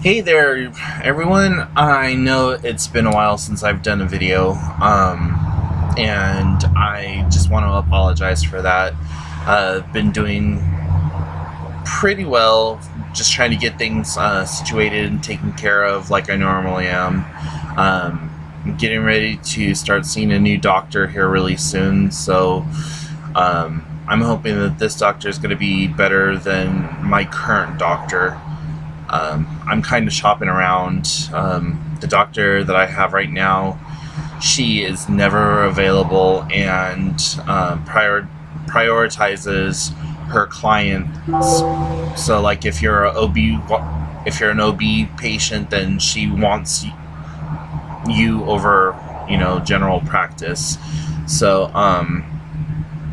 Hey there, everyone. I know it's been a while since I've done a video, and I just want to apologize for that. Been doing pretty well, just trying to get things situated and taken care of like I normally am. I'm getting ready to start seeing a new doctor here really soon, so I'm hoping that this doctor is going to be better than my current doctor. I'm kind of shopping around. The doctor that I have right now, she is never available and prioritizes her clients. So, like, if you're an OB patient, then she wants you over, general practice. So,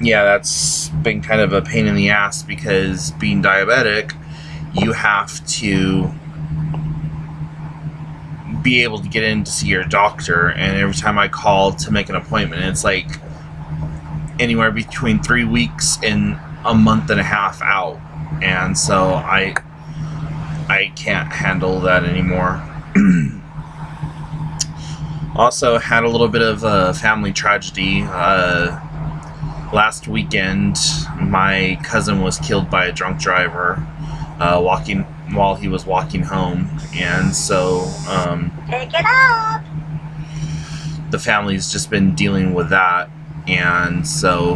yeah, that's been kind of a pain in the ass because being diabetic, you have to be able to get in to see your doctor, and every time I call to make an appointment, it's like anywhere between 3 weeks and a month and a half out, and so I can't handle that anymore. Also had a little bit of a family tragedy. Last weekend, my cousin was killed by a drunk driver while he was walking home, and so Pick it up. the family's just been dealing with that, and so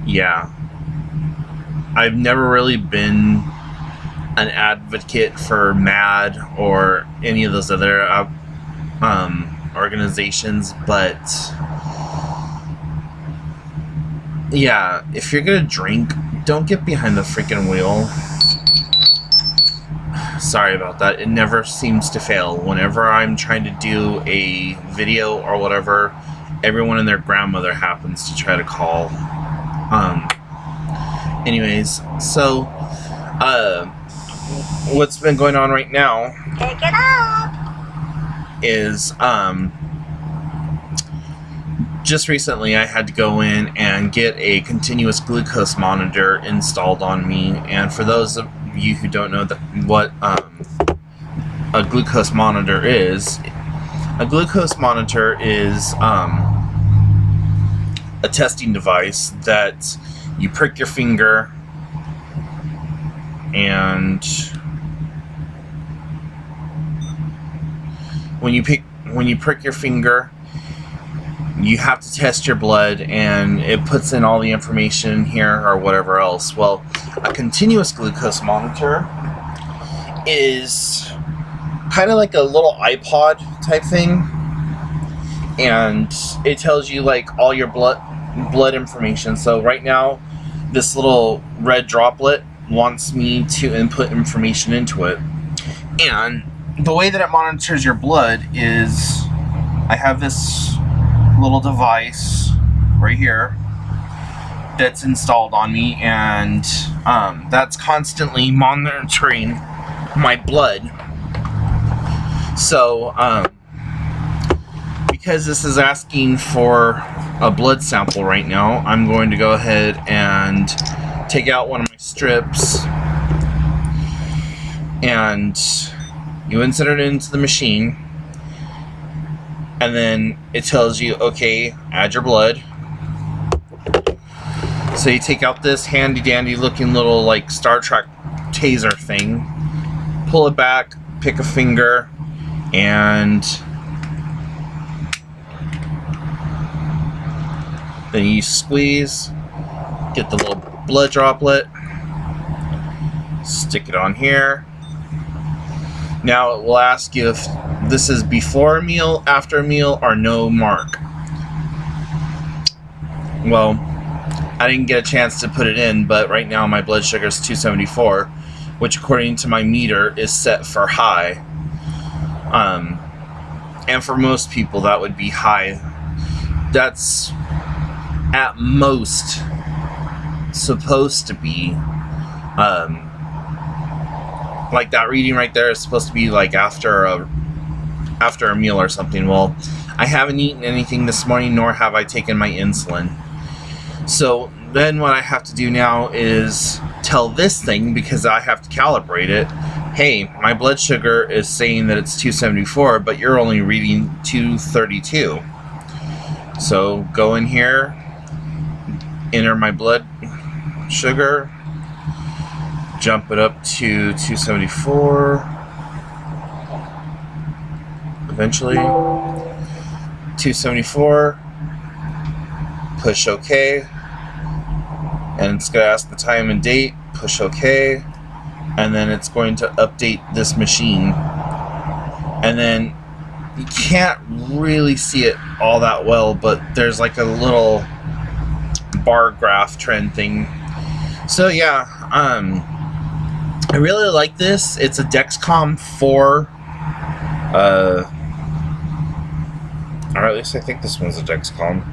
yeah, I've never really been an advocate for MADD or any of those other organizations, but yeah, if you're gonna drink, don't get behind the freaking wheel. Sorry about that. It never seems to fail. Whenever I'm trying to do a video or whatever, everyone and their grandmother happens to try to call. Anyways, so what's been going on right now Pick it up. is just recently I had to go in and get a continuous glucose monitor installed on me. And for those of you who don't know what a glucose monitor is a testing device that you prick your finger, and when you prick your finger, you have to test your blood, and it puts in all the information here or whatever else. Well, a continuous glucose monitor is kind of like a little iPod type thing, and it tells you like all your blood information. So right now, this little red droplet wants me to input information into it, and the way that it monitors your blood is I have this little device right here that's installed on me, and that's constantly monitoring my blood. So because this is asking for a blood sample right now, I'm going to go ahead and take out one of my strips, and you insert it into the machine, and then it tells you, okay, add your blood. So you take out this handy dandy looking little like Star Trek taser thing, pull it back, pick a finger, and then you squeeze, get the little blood droplet, stick it on here. Now it will ask you if this is before a meal, after a meal, or no mark. Well, I didn't get a chance to put it in, but right now my blood sugar is 274, which according to my meter is set for high. And for most people that would be high. That's at most supposed to be like that reading right there is supposed to be like after a meal or something. Well, I haven't eaten anything this morning, nor have I taken my insulin. So then what I have to do now is tell this thing, because I have to calibrate it, hey, my blood sugar is saying that it's 274, but you're only reading 232. So go in here, enter my blood sugar, jump it up to 274, eventually 274, push OK, and it's going to ask the time and date, push OK, and then it's going to update this machine. And then you can't really see it all that well, but there's like a little bar graph trend thing. So yeah, I really like this. It's a Dexcom 4, or at least I think this one's a Dexcom.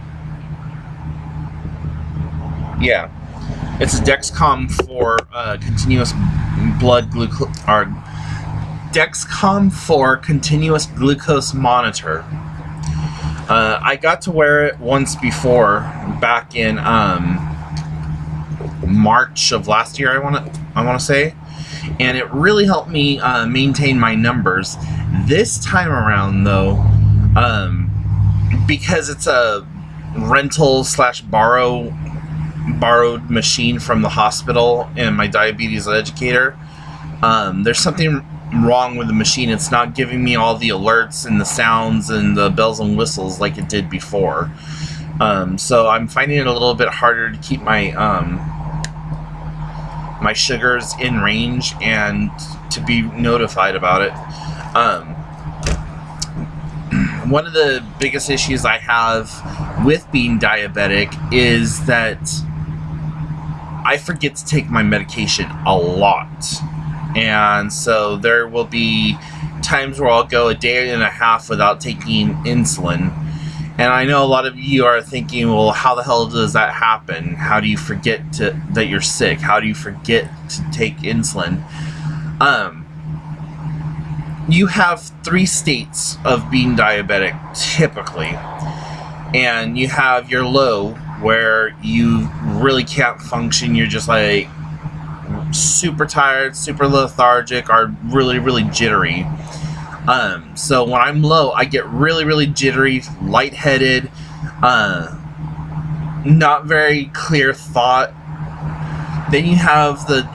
Yeah, it's a Dexcom 4 continuous blood glucose, or Dexcom 4 continuous glucose monitor. I got to wear it once before, back in March of last year, I want to say, and it really helped me maintain my numbers. This time around, though, because it's a rental / borrowed machine from the hospital and my diabetes educator, there's something wrong with the machine. It's not giving me all the alerts and the sounds and the bells and whistles like it did before. So I'm finding it a little bit harder to keep my my sugars in range and to be notified about it. One of the biggest issues I have with being diabetic is that I forget to take my medication a lot. And so there will be times where I'll go a day and a half without taking insulin. And I know a lot of you are thinking, well, how the hell does that happen? How do you forget that you're sick? How do you forget to take insulin? You have 3 states of being diabetic, typically. And you have your low, where you really can't function. You're just like super tired, super lethargic, or really, really jittery. So when I'm low, I get really, really jittery, lightheaded, not very clear thought. Then you have the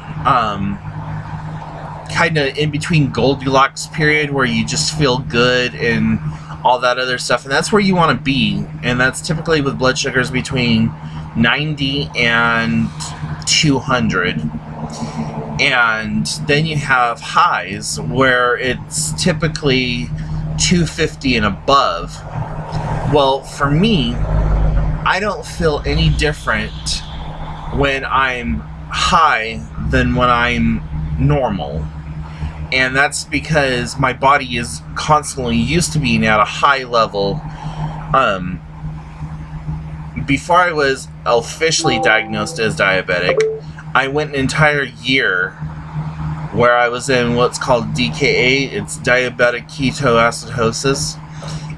kind of in between Goldilocks period, where you just feel good and all that other stuff, and that's where you want to be. And that's typically with blood sugars between 90 and 200. And then you have highs, where it's typically 250 and above. Well, for me, I don't feel any different when I'm high than when I'm normal. And that's because my body is constantly used to being at a high level. Before I was officially diagnosed as diabetic, I went an entire year where I was in what's called DKA. It's diabetic ketoacidosis.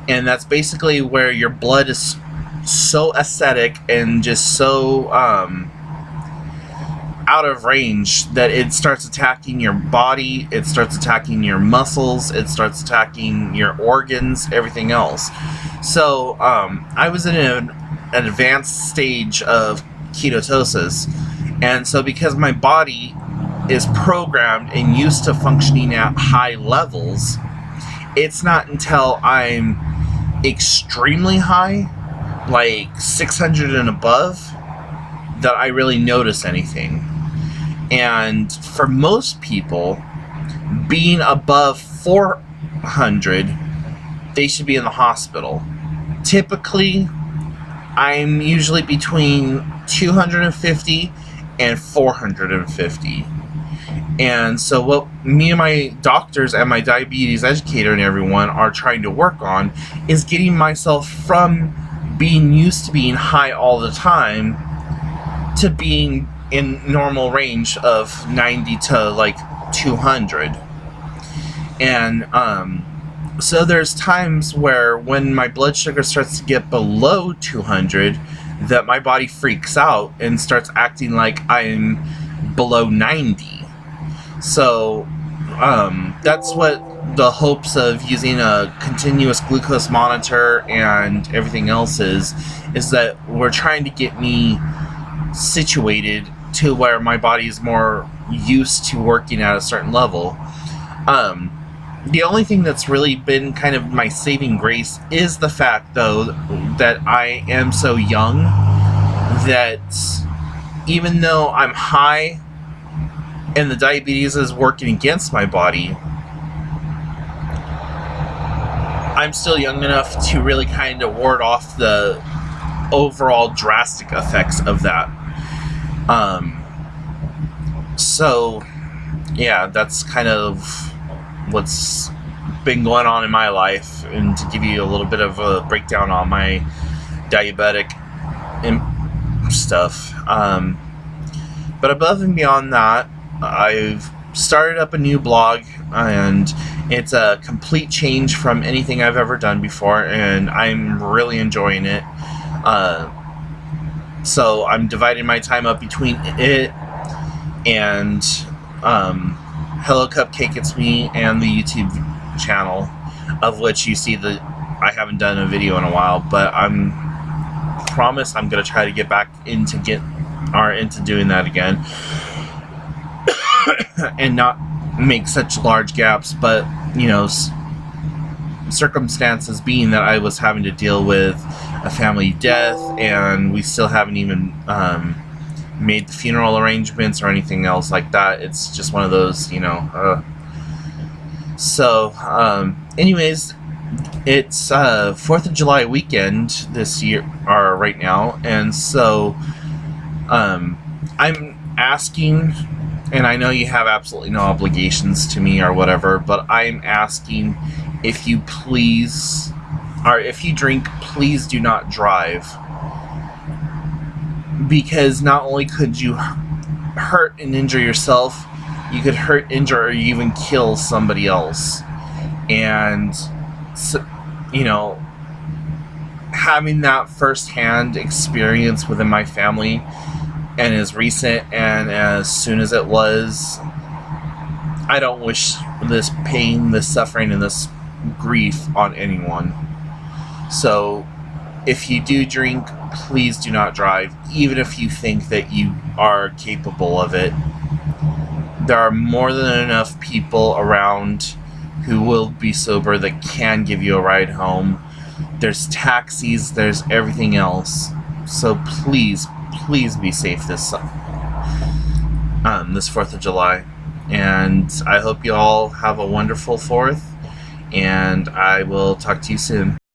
And that's basically where your blood is so acidic and just so out of range that it starts attacking your body, it starts attacking your muscles, it starts attacking your organs, everything else. So I was in an advanced stage of ketosis, and so because my body is programmed and used to functioning at high levels, it's not until I'm extremely high, like 600 and above, that I really notice anything. And for most people, being above 400, they should be in the hospital. Typically, I'm usually between 250 and 450. And so what me and my doctors and my diabetes educator and everyone are trying to work on is getting myself from being used to being high all the time to being in normal range of 90 to like 200. And so there's times where when my blood sugar starts to get below 200, that my body freaks out and starts acting like I'm below 90. So that's what the hopes of using a continuous glucose monitor and everything else is that we're trying to get me situated to where my body is more used to working at a certain level. The only thing that's really been kind of my saving grace is the fact, though, that I am so young that even though I'm high and the diabetes is working against my body, I'm still young enough to really kind of ward off the overall drastic effects of that. So, yeah, that's kind of what's been going on in my life, and to give you a little bit of a breakdown on my diabetic stuff. But above and beyond that, I've started up a new blog, and it's a complete change from anything I've ever done before, and I'm really enjoying it. So I'm dividing my time up between it and Hello Cupcake It's Me and the YouTube channel, of which you see that I haven't done a video in a while, but I'm promise I'm gonna try to get back into doing that again and not make such large gaps. But you know, circumstances being that I was having to deal with a family death, and we still haven't even made the funeral arrangements or anything else like that. It's just one of those, you know. So, anyways, it's 4th of July weekend this year, or right now, and so I'm asking, and I know you have absolutely no obligations to me or whatever, but I'm asking if you please, or if you drink, please do not drive. Because not only could you hurt and injure yourself, you could hurt, injure, or even kill somebody else. And, so, you know, having that first-hand experience within my family, and as recent and as soon as it was, I don't wish this pain, this suffering, and this grief on anyone. So, if you do drink, please do not drive, even if you think that you are capable of it. There are more than enough people around who will be sober that can give you a ride home. There's taxis, there's everything else. So please, please be safe this 4th of July. And I hope you all have a wonderful 4th, and I will talk to you soon.